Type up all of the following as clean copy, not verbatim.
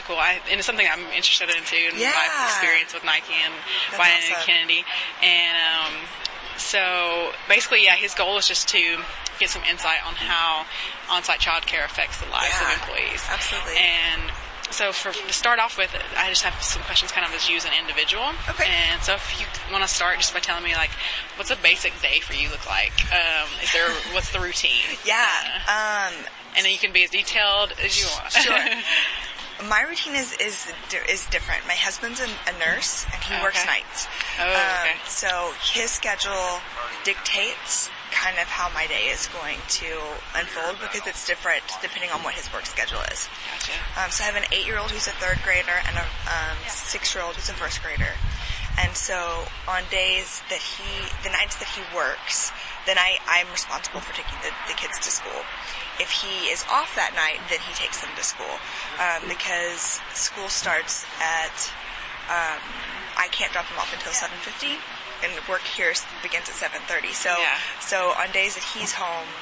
cool. And it's something I'm interested in too, in my experience with Nike and Ryan and Kennedy. And so basically, his goal is just to get some insight on how on-site childcare affects the lives of employees. Absolutely. And so to start off with, I just have some questions kind of as you as an individual. Okay. And so if you want to start just by telling me, like, what's a basic day for you look like? What's the routine? Yeah. And then you can be as detailed as you want. Sure. My routine is different. My husband's a nurse, and he works nights. Oh, okay. So his schedule dictates kind of how my day is going to unfold, because it's different depending on what his work schedule is. Gotcha. So I have an 8-year-old who's a 3rd grader and a 6-year-old who's a 1st grader. And so on the nights that he works, then I'm responsible for taking the kids to school. If he is off that night, then he takes them to school. Because school starts at, I can't drop them off until 7:50, and work here begins at 7:30. So on days that he's home,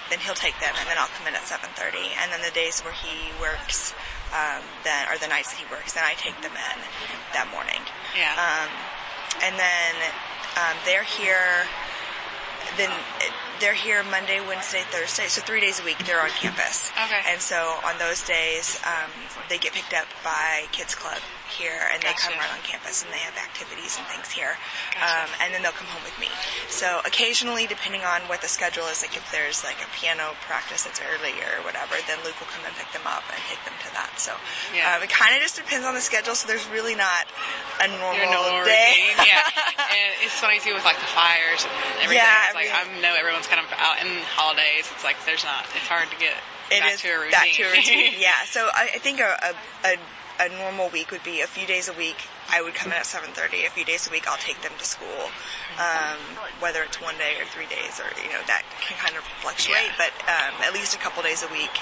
then he'll take them, and then I'll come in at 7:30. And then the days where he works, or the nights that he works, then I take them in that morning. Yeah. And then they're here. Then they're here Monday, Wednesday, Thursday. So 3 days a week they're on campus. Okay. And so on those days, they get picked up by Kids Club here, and they come right on campus, and they have activities and things here. And then they'll come home with me. So occasionally, depending on what the schedule is, like if there's like a piano practice that's early or whatever, then Luke will come and pick them up and take them to that. So it kind of just depends on the schedule. So there's really not a normal day. Routine. Yeah. And it's funny too with like the fires and everything. Yeah, it's like I know everyone's kind of out in holidays. It's like it's hard to get back to a routine. Back to a routine. Yeah. So I think a normal week would be a few days a week. I would come in at 7:30. A few days a week, I'll take them to school. Whether it's 1 day or 3 days, or that can kind of fluctuate. But at least a couple days a week,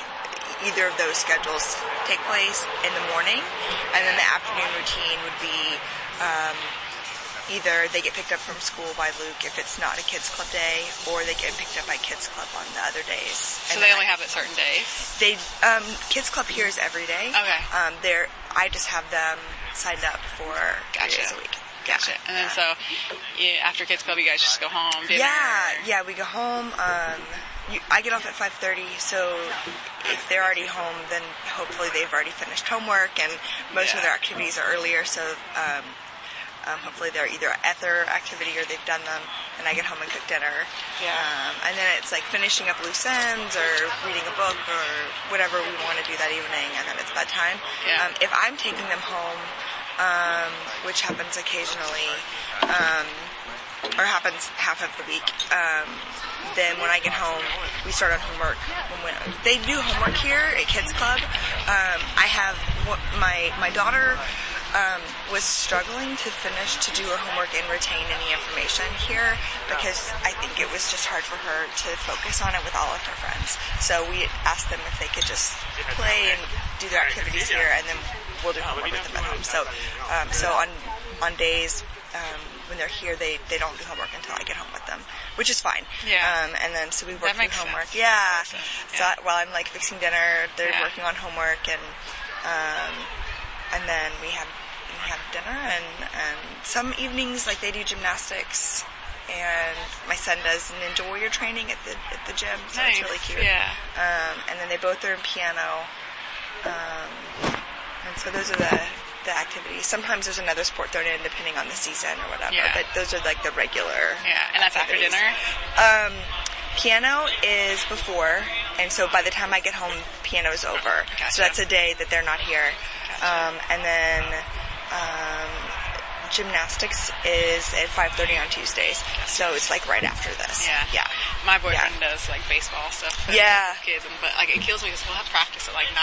either of those schedules take place in the morning, and then the afternoon routine would be either they get picked up from school by Luke if it's not a Kids Club day, or they get picked up by Kids Club on the other days. So they only have it certain days? Kids Club here is every day. Okay. I just have them signed up for 3 days a week. Gotcha. And then so after Kids Club, you guys just go home, dinner? Yeah, we go home. I get off at 5:30, so if they're already home, then hopefully they've already finished homework, and most of their activities are earlier, so hopefully they're either at their activity or they've done them, and I get home and cook dinner. And then it's like finishing up loose ends or reading a book or whatever we want to do that evening, and then it's bedtime. If I'm taking them home, which happens occasionally, or happens half of the week, then when I get home, we start on homework. They do homework here at Kids Club. I have my daughter was struggling to do her homework and retain any information here, because I think it was just hard for her to focus on it with all of her friends. So we asked them if they could just play and do their activities here, and then we'll do homework with them at home. So on days when they're here, they don't do homework until I get home with them, which is fine. And then so we work through homework. Sense. So while I'm like fixing dinner, they're working on homework, and then we have dinner, and some evenings like they do gymnastics, and my son does Ninja Warrior training at the gym, so it's really cute. And then they both are in piano, and so those are the activities. Sometimes there's another sport thrown in depending on the season or whatever, but those are like the regular and that's activities. After dinner? Piano is before, and so by the time I get home, piano is over. So that's a day that they're not here. And then gymnastics is at 5:30 on Tuesdays, so it's like right after this. My boyfriend does like baseball stuff with kids, but like it kills me because we'll have practice at like 9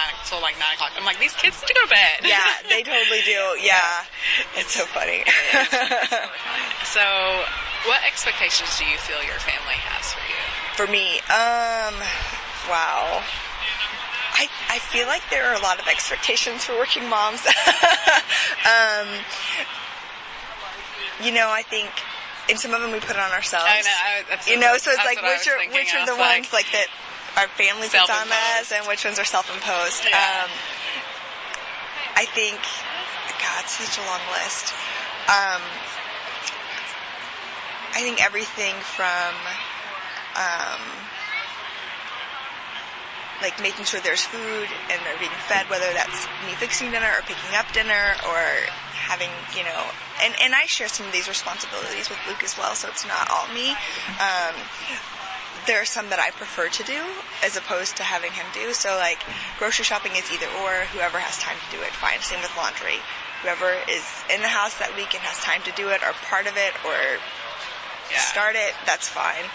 o'clock. I'm like, these kids need to go to bed. They totally do. It's so funny. So what expectations do you feel your family has for you? For me, wow. I feel like there are a lot of expectations for working moms. I think, and some of them we put on ourselves. I know. So it's like which are the ones like that our family puts on us, and which ones are self-imposed. I I think, God, it's such a long list. I think everything from like making sure there's food and they're being fed, whether that's me fixing dinner or picking up dinner or having, and I share some of these responsibilities with Luke as well, so it's not all me. There are some that I prefer to do as opposed to having him do. So like grocery shopping is either or. Whoever has time to do it, fine. Same with laundry. Whoever is in the house that week and has time to do it or part of it or start it, that's fine.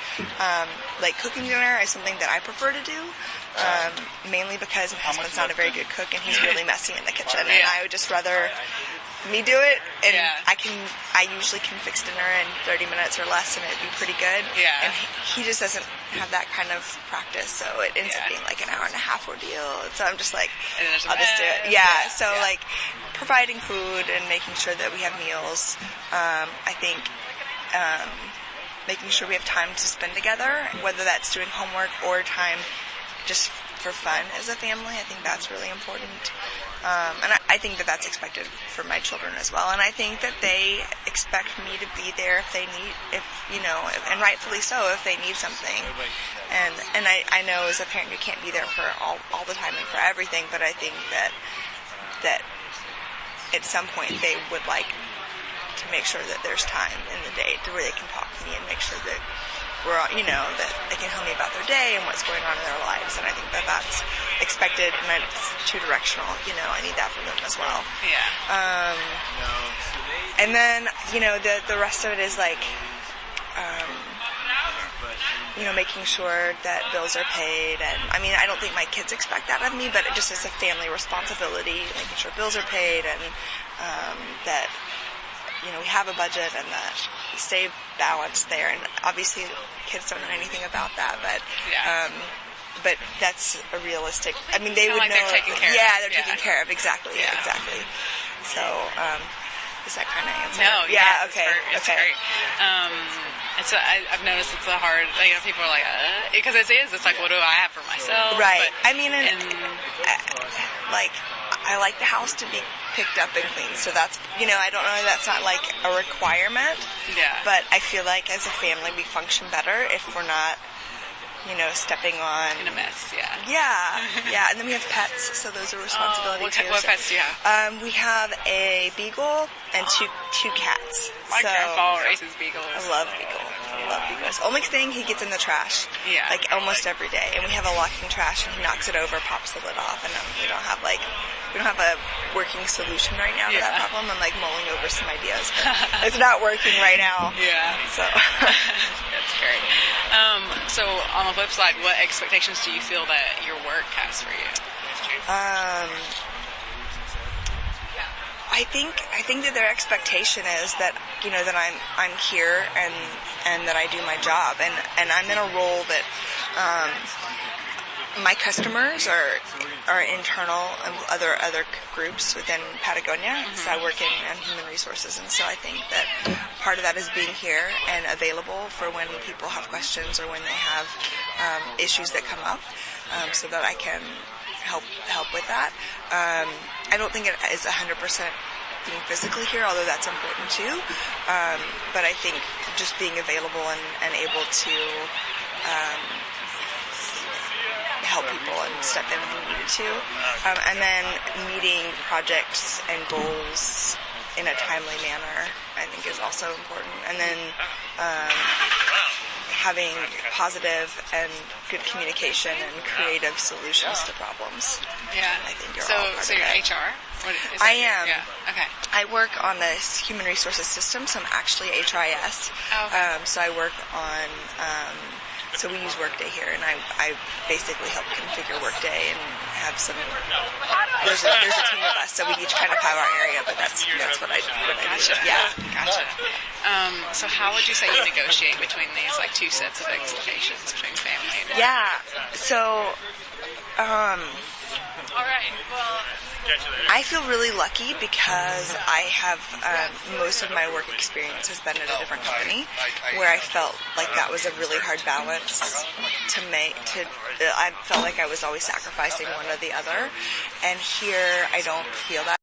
Like cooking dinner is something that I prefer to do, mainly because my husband's not a very good cook and he's really messy in the kitchen, and I would just rather me do it, and I usually can fix dinner in 30 minutes or less and it'd be pretty good. And he just doesn't have that kind of practice, so it ends up being like an hour and a half ordeal. So I'm just like, I'll just do it. So like providing food and making sure that we have meals. I think making sure we have time to spend together, whether that's doing homework or time just for fun as a family. I think that's really important. And I think that that's expected for my children as well. And I think that they expect me to be there if they need, and rightfully so, if they need something. And I know as a parent you can't be there for all the time and for everything, but I think that at some point they would like to make sure that there's time in the day where they can talk to me and make sure that we're, that they can tell me about their day and what's going on in their lives. And I think that that's expected, and it's two-directional. I need that from them as well. And then, the rest of it is like, making sure that bills are paid. And I mean, I don't think my kids expect that of me, but it just is a family responsibility, making sure bills are paid and that we have a budget and that we stay balanced there. And obviously kids don't know anything about that, but that's a realistic, I mean, they would know. They're taken care of. They're taken care of. Exactly. So, does that kind of answer? No, okay. It's great. And so I've noticed it's a hard, people are like, because it's like, what do I have for myself? Right. But, I mean, I like the house to be picked up and clean, so that's, I don't know, that's not like a requirement, but I feel like as a family we function better if we're not, stepping on... In a mess, and then we have pets, so those are responsibilities too. What pets do you have? We have a beagle and two cats. My grandpa raises beagles. I love beagles. Only thing, he gets in the trash. Like almost every day. And we have a walking trash and he knocks it over, pops the lid off, and we don't have a working solution right now to that problem. I'm like mulling over some ideas, but it's not working right now. So that's great. So on the flip side, what expectations do you feel that your work has for you? I think that their expectation is that that I'm here and that I do my job, and I'm in a role that my customers are internal and other groups within Patagonia. So I work in human resources, and so I think that part of that is being here and available for when people have questions or when they have issues that come up, so that I can help with that. I don't think it is 100% being physically here, although that's important too. But I think just being available and able to help people and step in when needed to. And then meeting projects and goals in a timely manner, I think, is also important. And then having positive and good communication and creative solutions to problems. I think you're all part so of you're it. HR? I am. Yeah. Okay. I work on this human resources system, so I'm actually HRIS. So I work on, so we use Workday here, and I basically help configure Workday and have some, there's a team of us, so we each kind of have our area, but that's what I do. Gotcha. Gotcha. So how would you say you negotiate between these two sets of expectations between family and work? So, all right. Well, I feel really lucky because I have most of my work experience has been at a different company where I felt like that was a really hard balance to make. I felt like I was always sacrificing one or the other, and here I don't feel that.